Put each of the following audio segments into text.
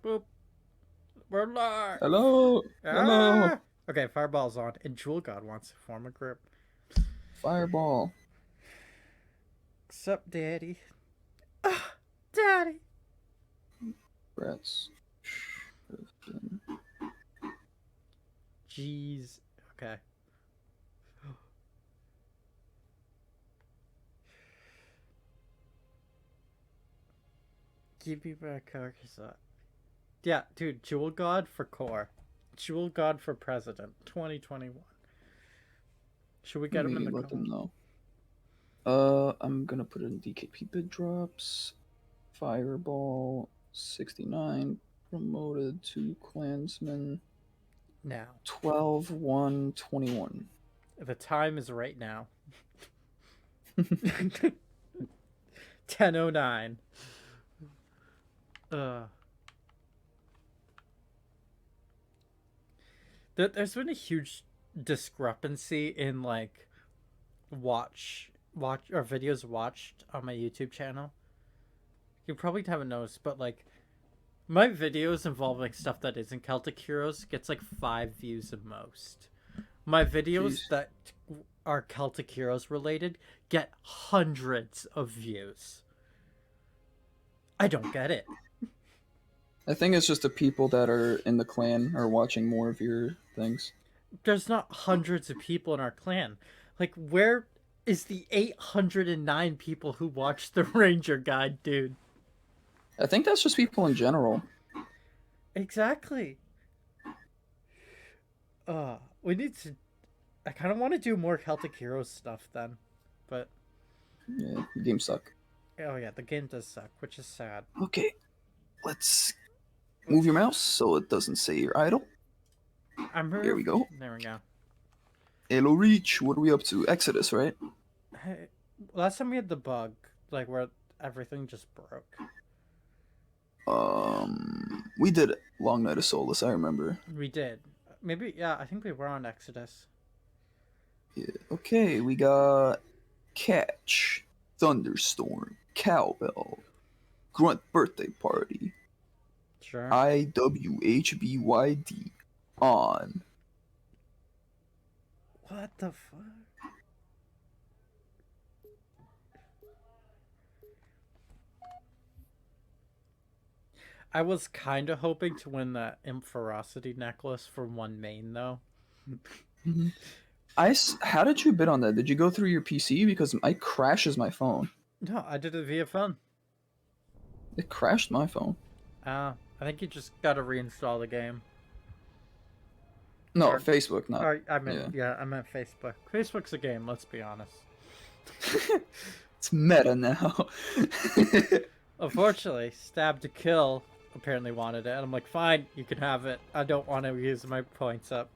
Boop. We're live. Hello, hello, Ah! Okay, fireball's on. And Jewel God wants to form a group. fireball. Sup, Daddy? Ah, Daddy. Rats. Jeez. Okay. Give me my carcass up. Yeah, dude. Jewel God for core. Jewel God for president. 2021. Should we Let get him in me the let call? them know. I'm gonna put in DKP bid drops. Fireball 69 promoted to clansman Now. 12/1/21. The time is right now. 10:09. Uh. There's been a huge discrepancy in like watch or videos watched on my YouTube channel. You probably haven't noticed, but like my videos involving stuff that isn't Celtic Heroes gets like 5 views at most. My videos Jeez. that are Celtic Heroes related get hundreds of views. I don't get it. I think it's just the people that are in the clan are watching more of your things. There's not hundreds of people in our clan. Like, where is the 809 people who watched the Ranger Guide, dude? I think that's just people in general. Exactly. We need to. I kind of want to do more Celtic Heroes stuff then, but Yeah, games suck. oh yeah, the game does suck, which is sad. Okay, let's move your mouse so it doesn't say you're idle. I'm Here very. we go. There we go. Halo Reach, what are we up to? Exodus, right? Hey, last time we had the bug, like where everything just broke. We did Long Night of Solus, I remember. We did. Maybe yeah. I think we were on Exodus. Yeah. Okay, we got Catch, Thunderstorm, Cowbell, Grunt Birthday Party, Sure. IWHBYD, On. What the fuck? I was kind of hoping to win that Ferocity necklace for one main though. Mhm. How did you bid on that? Did you go through your PC? Because it crashes my phone. No, I did it via phone. It crashed my phone. I think you just gotta reinstall the game. No, Or, Facebook, not. Yeah. I meant Facebook. Facebook's a game. Let's be honest. It's meta now. Unfortunately, Stab to Kill apparently wanted it, and I'm like, fine, you can have it. I don't want to use my points up.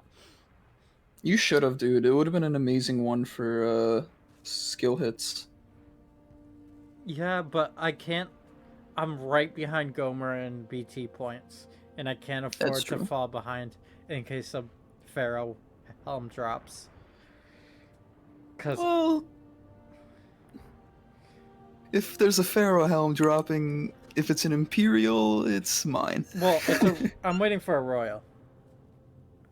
You should have, dude. It would have been an amazing one for skill hits. Yeah, but I can't. I'm right behind Gomer and BT points, and I can't That's afford to true. fall behind in case some Pharaoh helm drops. Cause Well, if there's a Pharaoh helm dropping, if it's an Imperial, it's mine. I'm waiting for a royal.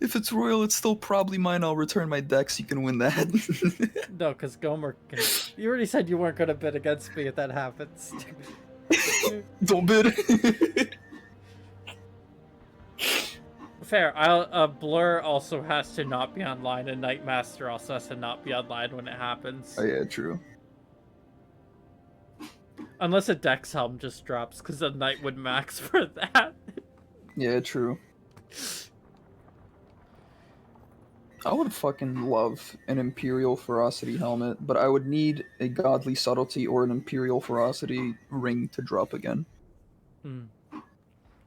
If it's Royal, it's still probably mine. I'll return my deck so you can win that. No, because Gomer can. You already said you weren't gonna bid against me if that happens. Don't bid. Fair. Blur also has to not be online, and Nightmaster also has to not be online when it happens. Oh yeah, true. Unless a Dex Helm just drops, because the Knight would max for that. Yeah, true. I would fucking love an Imperial Ferocity helmet, but I would need a Godly Subtlety or an Imperial Ferocity ring to drop again. Hmm.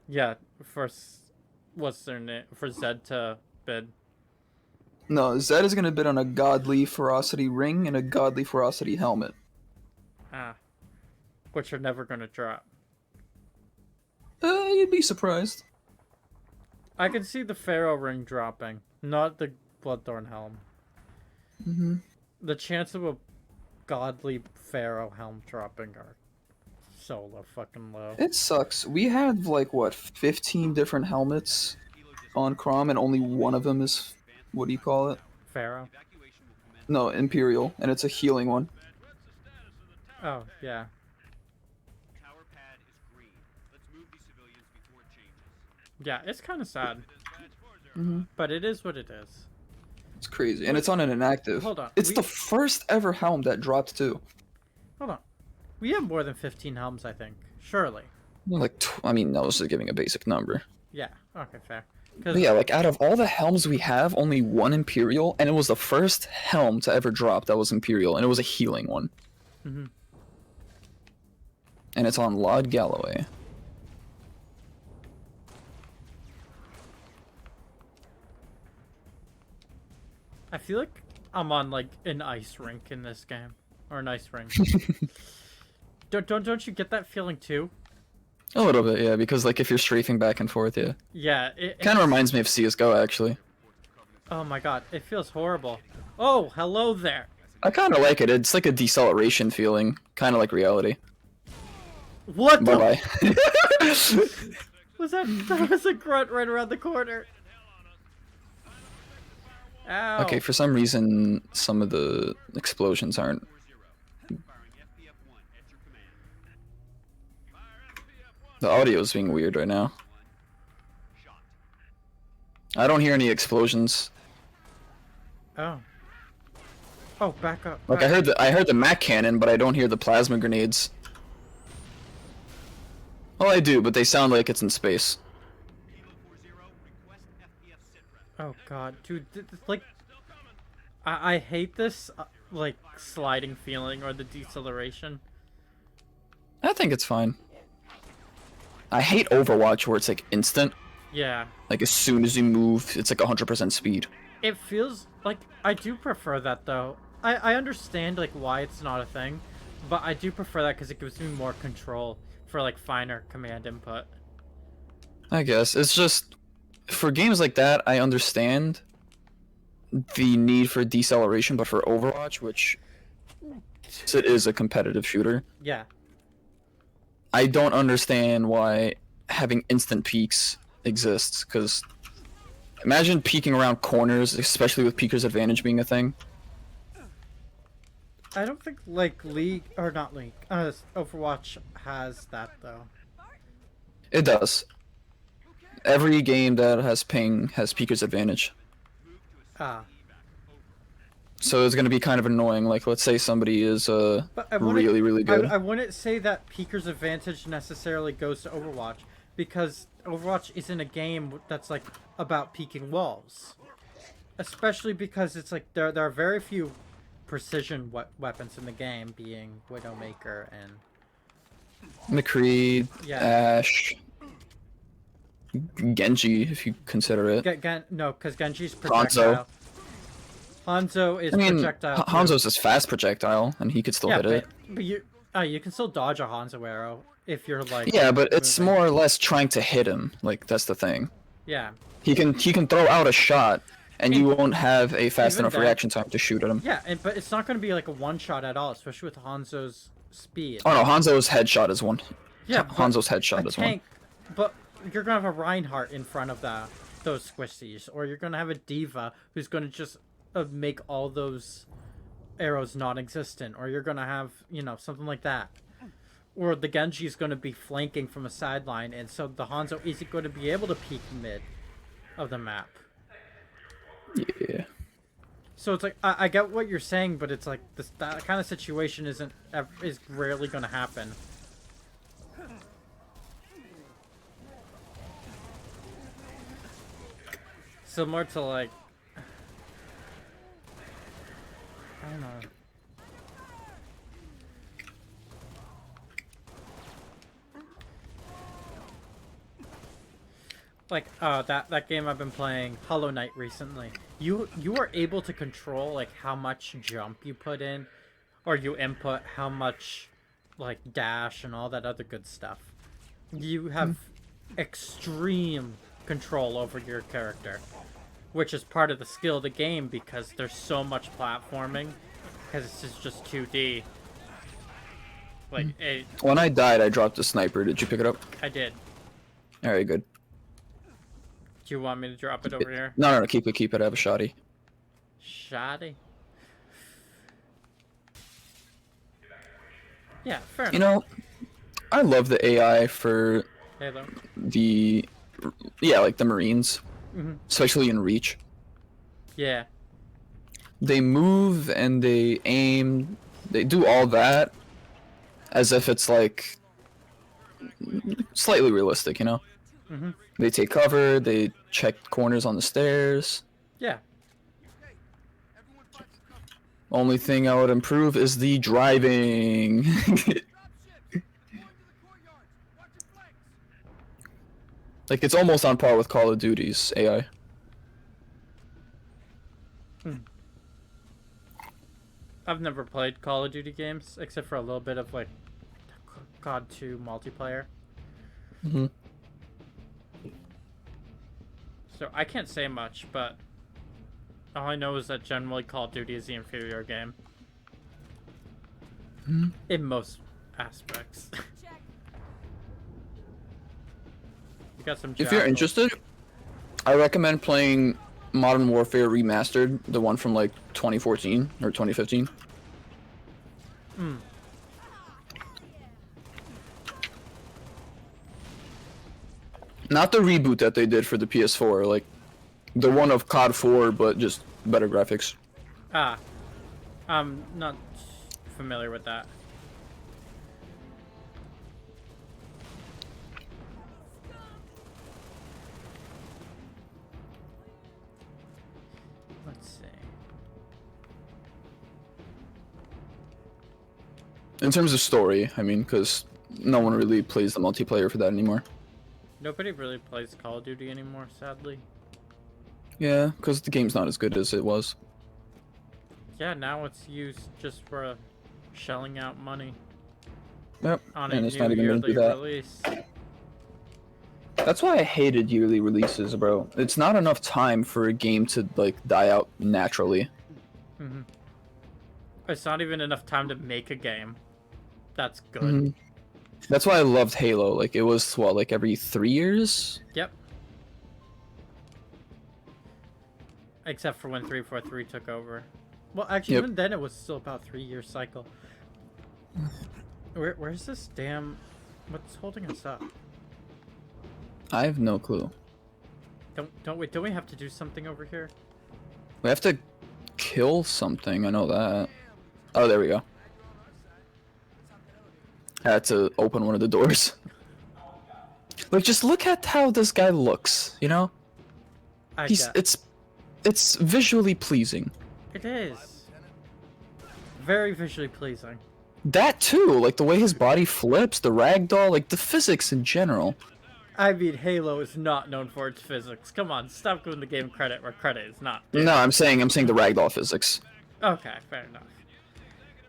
Yeah, for what's their name? For Zed to bid. No, Zed is gonna bid on a Godly Ferocity ring and a Godly Ferocity helmet. Ah, which are never gonna drop. You'd be surprised. I can see the Pharaoh ring dropping, not the Bloodthorn helm. Hmm. The chance of a godly Pharaoh helm dropping are so fucking low. It sucks. We had like what 15 different helmets on Crom, and only one of them is what do you call it? Pharaoh. No, Imperial, and it's a healing one. Oh yeah. Yeah, it's kind of sad, but it is what it is. It's crazy, and it's on an inactive. Hold on, It's the first ever helm that dropped too. Hold on. We have more than 15 helms, I think. Surely. Like, I mean, no, this is giving a basic number. Yeah. Okay, fair. But yeah, like out of all the helms we have, only one Imperial, and it was the first helm to ever drop that was Imperial, and it was a healing one. Mm-hmm. And it's on Lord Galloway. I feel like I'm on like an ice rink in this game, or an ice rink. don't you get that feeling too? A little bit, yeah, because like if you're strafing back and forth, yeah. Yeah. Kind of reminds me of CS:GO actually. Oh my god, it feels horrible. Oh, hello there. I kind of like it. It's like a deceleration feeling, kind of like reality. What? Bye bye. Was that? That was a grunt right around the corner. Ow. Okay, for some reason, some of the explosions aren't. The audio is being weird right now. I don't hear any explosions. Oh. Oh, back up. Like I heard the Mac cannon, but I don't hear the plasma grenades. Well, I do, but they sound like it's in space. Oh god, dude, like, I hate this, like, sliding feeling or the deceleration. I think it's fine. I hate Overwatch where it's like instant. Yeah. Like as soon as you move, it's like 100% speed. It feels like, I do prefer that though. I understand, like, why it's not a thing, but I do prefer that because it gives me more control for, like, finer command input. I guess. It's just, for games like that, I understand the need for deceleration, but for Overwatch, which it is a competitive shooter, Yeah. I don't understand why having instant peaks exists, because imagine peeking around corners, especially with Peeker's Advantage being a thing. I don't think, like, League, or not League, Overwatch has that, though. It does. Every game that has ping has Peeker's Advantage. Ah. So it's going to be kind of annoying. Like, let's say somebody is really good. I wouldn't say that Peeker's Advantage necessarily goes to Overwatch, because Overwatch isn't a game that's, like, about peeking walls. Especially because it's, like, there are very few precision weapons in the game, being Widowmaker and... McCree, Yeah. Ash, Genji, if you consider it. No, because Genji's projectile. Hanzo is projectile. Hanzo's his fast projectile, and he could still hit it. But you can still dodge a Hanzo arrow if you're like. Yeah, but it's more or less trying to hit him. Like that's the thing. Yeah. He can throw out a shot, and you won't have a fast enough reaction time to shoot at him. Yeah, but it's not going to be like a one shot at all, especially with Hanzo's speed. Oh no, Hanzo's headshot is one. Yeah, Hanzo's headshot is one. But you're gonna have a Reinhardt in front of those squishies, or you're gonna have a Diva who's gonna just make all those arrows non-existent, or you're gonna have, you know, something like that. Or the Genji's gonna be flanking from a sideline, and so the Hanzo isn't going to be able to peek mid of the map. Yeah. So it's like I get what you're saying, but it's like that kind of situation is rarely gonna happen. Similar to like, I don't know. Like that game I've been playing, Hollow Knight, recently. You are able to control like how much jump you put in, or you input how much like dash and all that other good stuff. You have extreme control over your character, which is part of the skill of the game because there's so much platforming, because it's just 2D. Like, hey, When I died, I dropped a sniper. Did you pick it up? I did. All right, good. Do you want me to drop it over here? No, keep it. I have a shotty. Shoddy. Yeah, fair You enough. know, I love the AI for Halo. the, like the Marines, especially in Reach. Yeah. They move and they aim. They do all that as if it's like slightly realistic, you know? They take cover, they check corners on the stairs. Yeah. Only thing I would improve is the driving. Like, it's almost on par with Call of Duty's AI. I've never played Call of Duty games except for a little bit of like COD 2 multiplayer. So I can't say much, but all I know is that generally Call of Duty is the inferior game. In most aspects. You got some If you're jackals. interested, I recommend playing Modern Warfare Remastered, the one from like 2014 or 2015. Not the reboot that they did for the PS4, like the one of COD 4, but just better graphics. Ah. I'm not familiar with that. Let's see. In terms of story, I mean, because no one really plays the multiplayer for that anymore. Nobody really plays Call of Duty anymore, sadly. Yeah, because the game's not as good as it was. Yeah, now it's used just for shelling out money Yep, on a and it's new not even gonna do yearly that. release. That's why I hated yearly releases, bro. It's not enough time for a game to, like, die out naturally. It's not even enough time to make a game. That's good. That's why I loved Halo. Like, it was, what, like every 3 years? Yep. Except for when 343 took over. Well, actually, Yep. even then it was still about 3-year cycle. Where's this damn... What's holding us up? I have no clue. Don't we have to do something over here? We have to kill something, I know that. Oh, there we go. I had to open one of the doors. Like, just look at how this guy looks, you know? It's visually pleasing. It is. Very visually pleasing. That too, like the way his body flips, the ragdoll, like the physics in general. I mean, Halo is not known for its physics. Come on, stop giving the game credit where credit is not due. No, I'm saying the ragdoll physics. Okay, fair enough.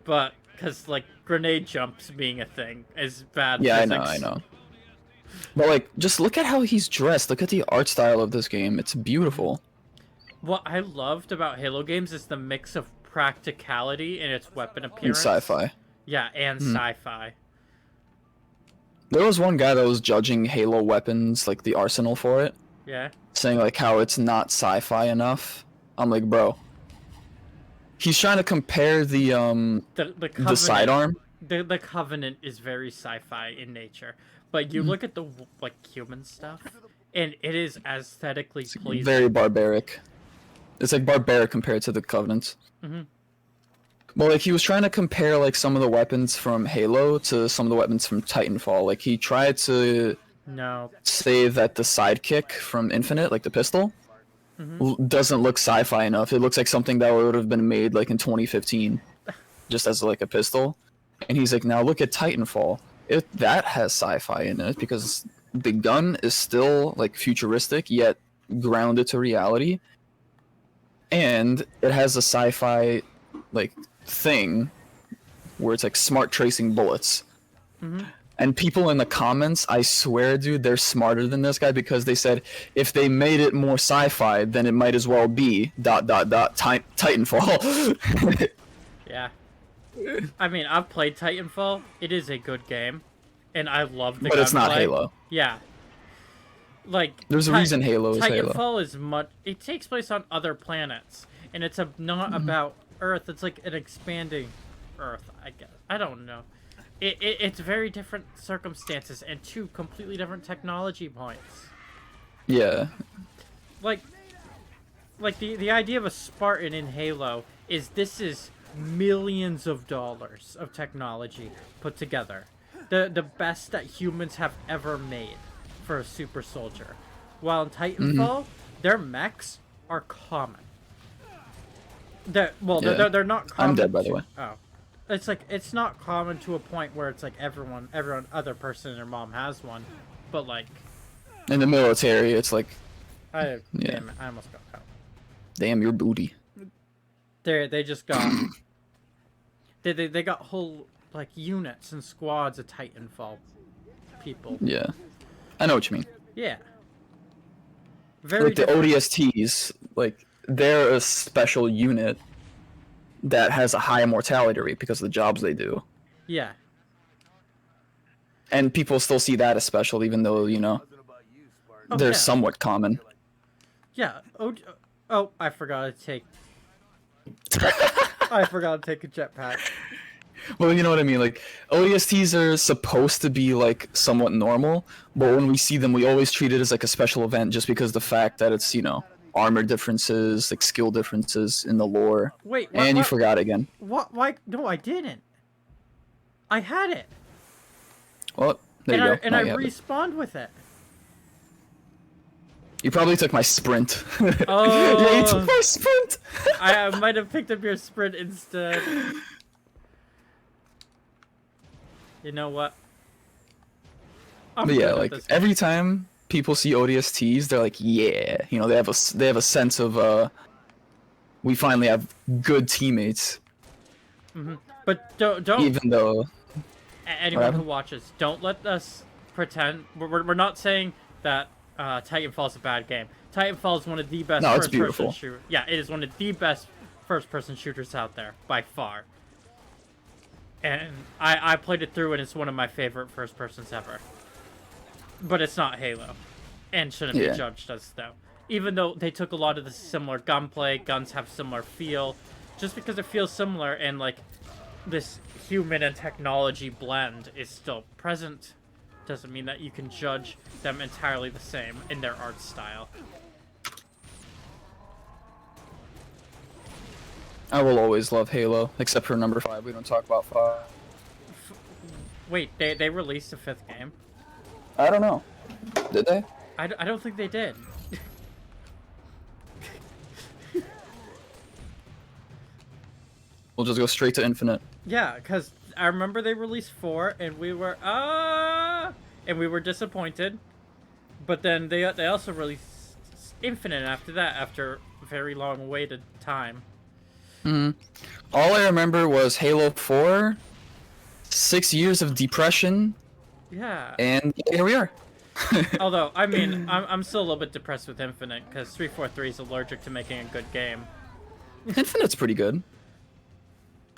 But, because, like, grenade jumps being a thing is bad Yeah, physics. I know. But like, just look at how he's dressed. Look at the art style of this game. It's beautiful. What I loved about Halo games is the mix of practicality in its weapon appearance. And sci-fi. Yeah, and sci-fi. There was one guy that was judging Halo weapons, like the arsenal for it, Yeah. saying like how it's not sci-fi enough. I'm like, bro. He's trying to compare the Covenant, sidearm. The Covenant is very sci-fi in nature, but you look at the like human stuff, and it is aesthetically pleasing. Very barbaric. It's like barbaric compared to the Covenant. Well, like he was trying to compare like some of the weapons from Halo to some of the weapons from Titanfall. Like he tried to say that the sidekick from Infinite, like the pistol, doesn't look sci-fi enough. It looks like something that would have been made like in 2015, just as like a pistol. And he's like, now look at Titanfall. That has sci-fi in it because the gun is still like futuristic yet grounded to reality, and it has a sci-fi like thing where it's like smart tracing bullets. And people in the comments, I swear, dude, they're smarter than this guy because they said if they made it more sci-fi, then it might as well be ... Titanfall. Yeah. I mean, I've played Titanfall. It is a good game, and I love the But it's not gunplay. Halo. Yeah, like There's a reason Halo is Halo. Titanfall is much. It takes place on other planets, and it's not about Earth. It's like an expanding Earth. I guess I don't know. It's very different circumstances and two completely different technology points. Yeah. Like the idea of a Spartan in Halo is this is millions of dollars of technology put together. The best that humans have ever made for a super soldier. While in Titanfall, their mechs are common. They're not common. I'm dead, by the way. Oh. It's like it's not common to a point where it's like everyone other person and their mom has one. But like In the military, it's like, damn it, I almost got out. damn your booty. They just got they got whole like units and squads of Titanfall people. Yeah. I know what you mean. Yeah. Very Like the different. ODSTs, like they're a special unit that has a high mortality rate because of the jobs they do. Yeah. And people still see that as special, even though, you know, Oh, they're yeah. somewhat common. Yeah. Oh, I forgot to take. I forgot to take a jetpack. Well, you know what I mean? Like, ODSTs are supposed to be, like, somewhat normal, but when we see them, we always treat it as, like, a special event just because the fact that it's, you know, armor differences, like, skill differences in the lore. Wait, You forgot again. What? Why? No, I didn't. I had it. Well, there you go. And Now I you have it. respawned with it. You probably took my sprint. Oh. Yeah, you took my sprint! I might have picked up your sprint instead. You know what? I'm But yeah, good at like this. every time people see ODSTs, they're like, yeah, you know, they have a sense of we finally have good teammates. But don't Even though anyone who watches, don't let us pretend we're not saying that Titanfall is a bad game. Titanfall is one of the best No, it's first-person beautiful. shooters. Yeah, it is one of the best first-person shooters out there by far. And I played it through, and it's one of my favorite first-persons ever. But it's not Halo, and shouldn't Yeah. be judged as though. Even though they took a lot of the similar gunplay, guns have similar feel. Just because it feels similar and like this human and technology blend is still present, doesn't mean that you can judge them entirely the same in their art style. I will always love Halo, except for number 5. We don't talk about 5. Wait, they released a 5th game? I don't know. Did they? I don't think they did. We'll just go straight to Infinite. Yeah, because I remember they released 4, and we were disappointed. But then they also released Infinite after that, after a very long waited time. All I remember was Halo 4, 6 years of depression, Yeah. and here we are. Although, I mean, I'm still a little bit depressed with Infinite, because 343 is allergic to making a good game. Infinite's pretty good.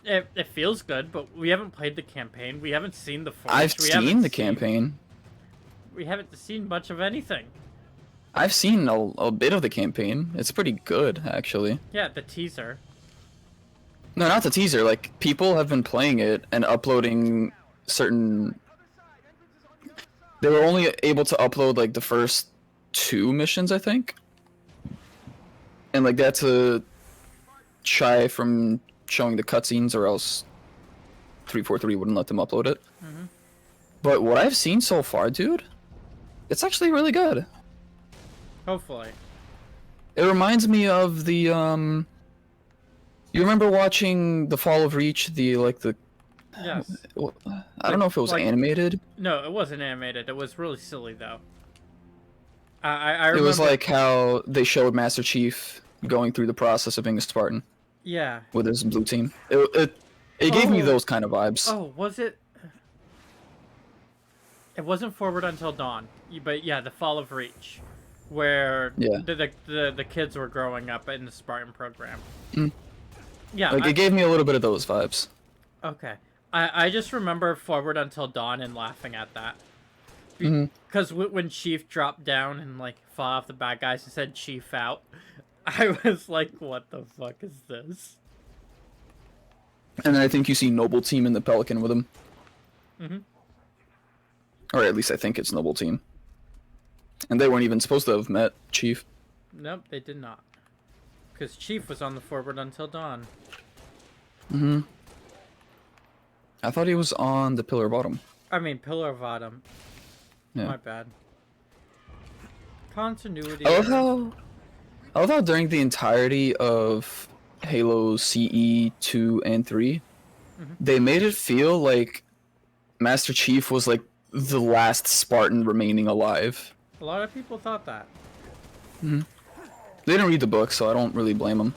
It feels good, but we haven't played the campaign. We haven't seen the forest. I've seen the campaign. We haven't seen much of anything. I've seen a bit of the campaign. It's pretty good, actually. Yeah, the teaser. No, not the teaser. Like, people have been playing it and uploading certain... They were only able to upload, like, the first 2 missions, I think. And, like, that's a shy from showing the cutscenes, or else 343 wouldn't let them upload it. But what I've seen so far, dude, it's actually really good. Hopefully. It reminds me of the, You remember watching The Fall of Reach, Yes. I don't know if it was Like- animated. No, it wasn't animated. It was really silly, though. I remember... It was like how they showed Master Chief going through the process of being a Spartan Yeah. with his blue team. It gave me Oh. those kind of vibes. Oh, was it? It wasn't Forward Until Dawn, but yeah, The Fall of Reach, where Yeah. the kids were growing up in the Spartan program. Mm. Yeah, Like, it gave me a little bit of those vibes. Okay. I just remember Forward Until Dawn and laughing at that. Hmm. Because when Chief dropped down and, like, fought off the bad guys and said Chief out, I was like, what the fuck is this? And then I think you see Noble Team in the Pelican with him. Mm-hmm. Or at least I think it's Noble Team. And they weren't even supposed to have met Chief. Nope, they did not. Because Chief was on the Forward Until Dawn. Hmm. I thought he was on the Pillar Bottom. I mean, Pillar of Autumn. Yeah. My bad. Continuity. I love how during the entirety of Halo CE 2 and 3, they made it feel like Master Chief was like the last Spartan remaining alive. A lot of people thought that. They didn't read the books, so I don't really blame them.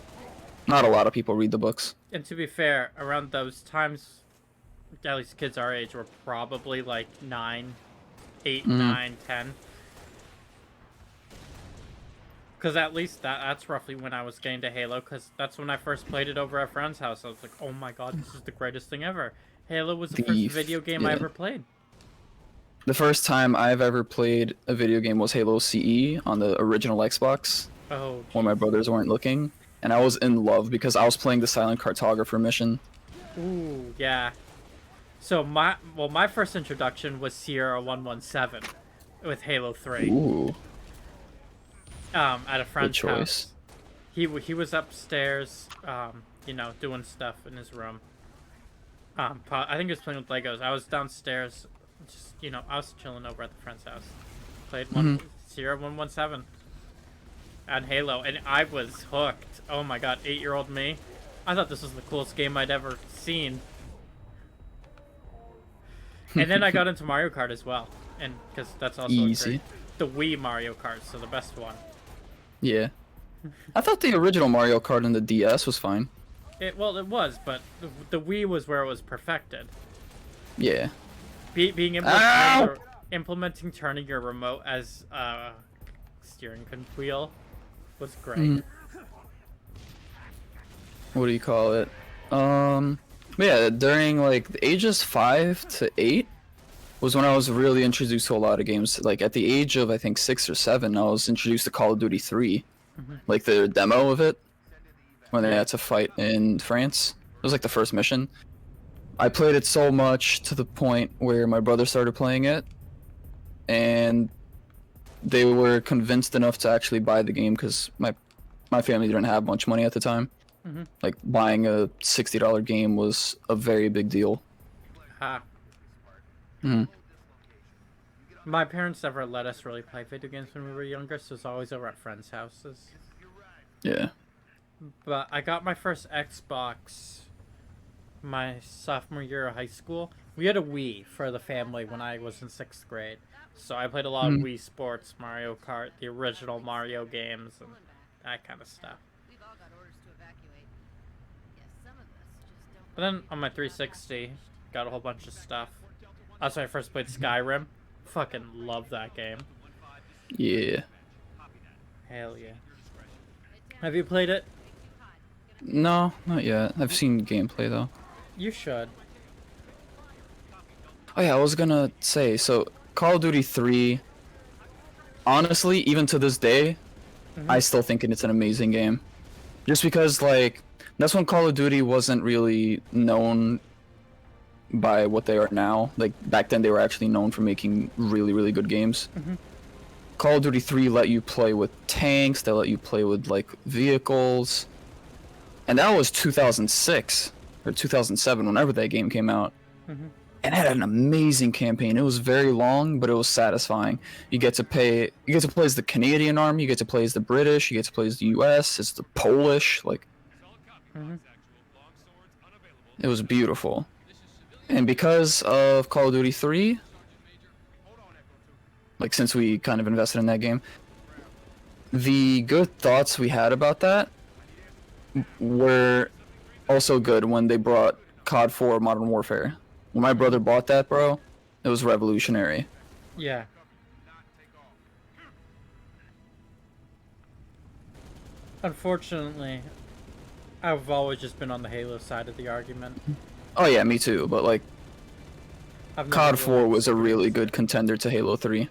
Not a lot of people read the books. And to be fair, around those times, at least kids our age were probably like 8, 9, 10. Because at least that's roughly when I was getting to Halo, because that's when I first played it over at a friend's house. I was like, oh my god, this is the greatest thing ever. Halo was the first video game I ever played. The first time I've ever played a video game was Halo CE on the original Xbox. Oh, when my brothers weren't looking. And I was in love because I was playing the Silent Cartographer mission. ooh, yeah. So my first introduction was Sierra 117 with Halo 3. Ooh, At a friend's good choice. house. He was upstairs, you know, doing stuff in his room. I think he was playing with Legos. I was downstairs, just, you know, I was chilling over at the friend's house. Played Sierra 117 on Halo, and I was hooked. Oh my god, 8-year-old me. I thought this was the coolest game I'd ever seen. And then I got into Mario Kart as well, and because that's also Easy. the Wii Mario Kart, so the best one. Yeah. I thought the original Mario Kart on the DS was fine. Well, it was, but the Wii was where it was perfected. Yeah. Being able to implementing turning your remote as steering wheel was great. What do you call it? But yeah, during like the ages 5 to 8 was when I was really introduced to a lot of games. Like at the age of I think 6 or 7, I was introduced to Call of Duty 3, like the demo of it when they had to fight in France. It was like the first mission. I played it so much to the point where my brother started playing it, and they were convinced enough to actually buy the game because my family didn't have much money at the time. Like buying a $60 game was a very big deal. Ha. Mhm. My parents never let us really play video games when we were younger, so it was always over at friends' houses. Yeah. But I got my first Xbox my sophomore year of high school. We had a Wii for the family when I was in 6th grade. So I played a lot of Wii Sports, Mario Kart, the original Mario games, and that kind of stuff. But then on my 360, got a whole bunch of stuff. That's when I first played Skyrim. Fucking love that game. Yeah. Hell yeah. Have you played it? No, not yet. I've seen gameplay though. You should. Oh yeah, I was gonna say, so Call of Duty 3, honestly, even to this day, I still think it's an amazing game. Just because, like, that's when Call of Duty wasn't really known by what they are now. Like, back then they were actually known for making really, really good games. Call of Duty 3 let you play with tanks, they let you play with, like, vehicles. And that was 2006, or 2007, whenever that game came out. And it had an amazing campaign. It was very long, but it was satisfying. You get to play as the Canadian Army, you get to play as the British, you get to play as the US, it's the Polish, like... It was beautiful. And because of Call of Duty 3, like since we kind of invested in that game, the good thoughts we had about that were also good when they brought COD 4 Modern Warfare. When my brother bought that, bro, it was revolutionary. Yeah. Unfortunately, I've always just been on the Halo side of the argument. Oh yeah, me too. But like, I've never COD 4 really was a really experienced good it. contender to Halo 3.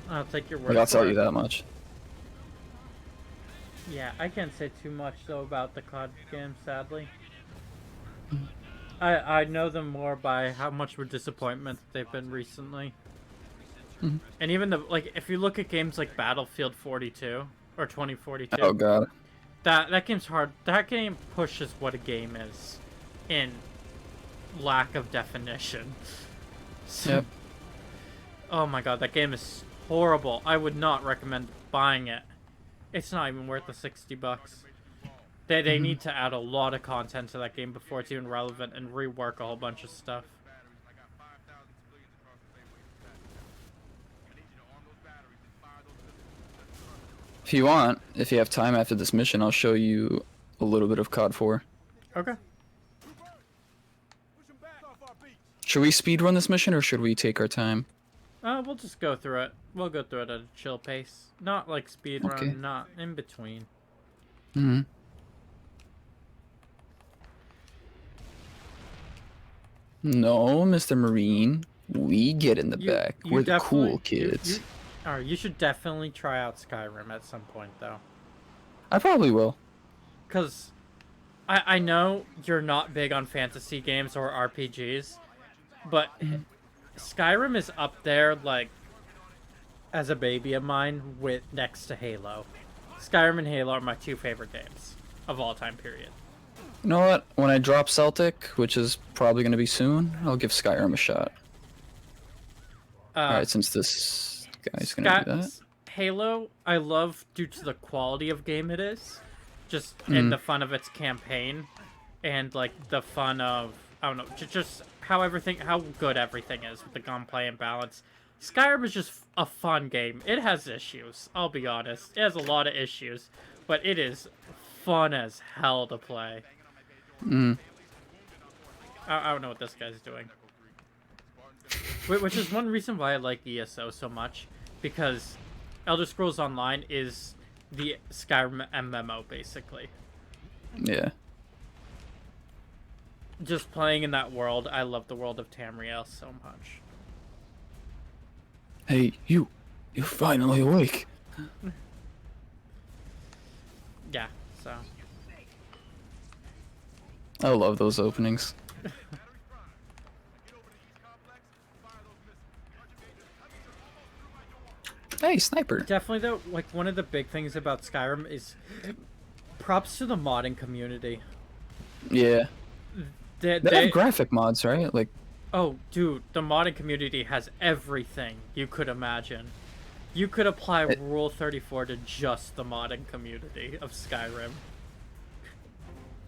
I'll take your word Like, I'll for tell it. you that much. Yeah, I can't say too much though about the COD games, sadly. I know them more by how much of a disappointment they've been recently. Mhm. And even the like, if you look at games like Battlefield 42 or Oh 2042, god. that game's hard. That game pushes what a game is, in lack of definition. Yep. Oh my god, that game is horrible. I would not recommend buying it. It's not even worth the $60. They Mhm. need to add a lot of content to that game before it's even relevant and rework a whole bunch of stuff. If you want, if you have time after this mission, I'll show you a little bit of COD 4. Okay. Should we speedrun this mission or should we take our time? We'll just go through it. We'll go through it at a chill pace. Not like speed Okay. run, not in between. Hmm. No, Mr. Marine. We get in the back. You We're the definitely cool kids. Alright, you should definitely try out Skyrim at some point though. I probably will. Cause I know you're not big on fantasy games or RPGs, but Skyrim is up there like as a baby of mine with next to Halo. Skyrim and Halo are my two favorite games of all time period. You know what? When I drop Celtic, which is probably going to be soon, I'll give Skyrim a shot. Alright, since this guy's going to do that. Halo, I love due to the quality of game it is, just and the fun of its campaign, and like the fun of I don't know, just how good everything is with the gunplay and balance. Skyrim is just a fun game. It has issues, I'll be honest. It has a lot of issues, but it is fun as hell to play. I don't know what this guy's doing. Which is one reason why I like ESO so much, because Elder Scrolls Online is the Skyrim MMO, basically. Yeah. Just playing in that world, I love the world of Tamriel so much. Hey, you. You're finally awake. Yeah, so. I love those openings. Hey, sniper. Definitely, though, like, one of the big things about Skyrim is props to the modding community. Yeah. They have graphic mods, right? Like, oh, dude, the modding community has everything you could imagine. You could apply Rule 34 to just the modding community of Skyrim.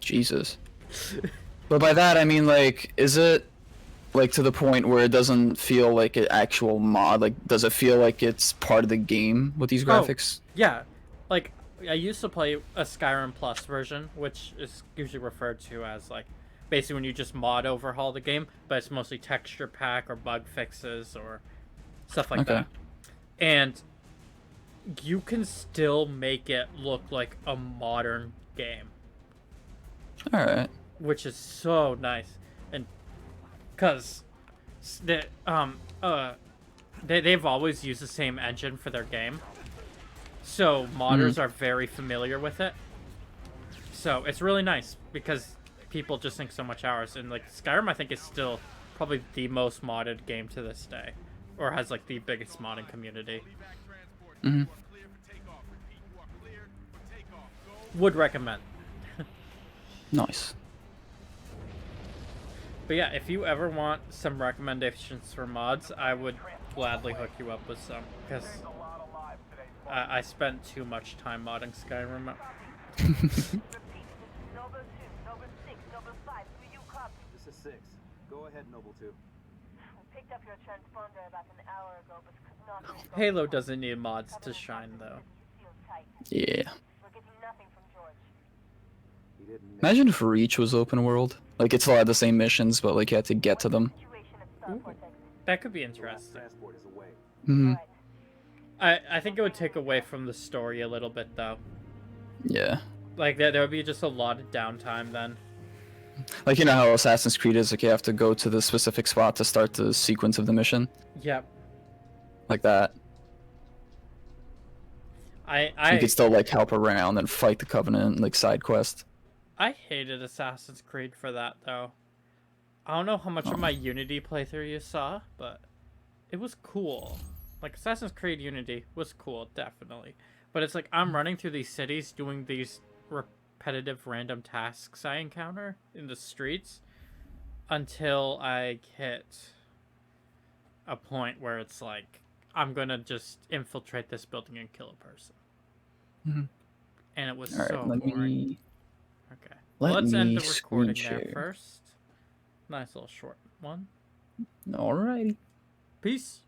Jesus. But by that, I mean, like, is it, like, to the point where it doesn't feel like an actual mod? Like, does it feel like it's part of the game with these graphics? Oh, yeah. Like, I used to play a Skyrim Plus version, which is usually referred to as, like, basically when you just mod overhaul the game, but it's mostly texture pack or bug fixes or stuff like that. And you can still make it look like a modern game. Alright. Which is so nice. And because they've always used the same engine for their game. So modders are very familiar with it. So it's really nice because people just sink so much hours. And like Skyrim, I think is still probably the most modded game to this day, or has like the biggest modding community. Would recommend. Nice. But yeah, if you ever want some recommendations for mods, I would gladly hook you up with some, because I spent too much time modding Skyrim. This is 6. Go ahead, Noble 2. Picked up your transponder about an hour ago, but could not. Halo doesn't need mods to shine, though. Yeah. We're getting nothing from George. He didn't Imagine if Reach was open world. Like, it's a lot of the same missions, but, like, you had to get to them. Ooh, that could be interesting. transport is away. Hmm. I think it would take away from the story a little bit, though. Yeah. Like there would be just a lot of downtime then. Like, you know how Assassin's Creed is, like you have to go to the specific spot to start the sequence of the mission? Yep. Like that. You I could still, like, help around and fight the Covenant, like, side quest. I hated Assassin's Creed for that though. I don't know how much of my Unity playthrough you saw, but it was cool. Like Assassin's Creed Unity was cool, definitely. But it's like I'm running through these cities doing these repetitive random tasks I encounter in the streets until I hit a point where it's like I'm gonna just infiltrate this building and kill a person. Mhm. And it was Alright, so let boring. me... Okay. Let Let's end me the recording screen there share. first. Nice little short one. Alrighty. Peace.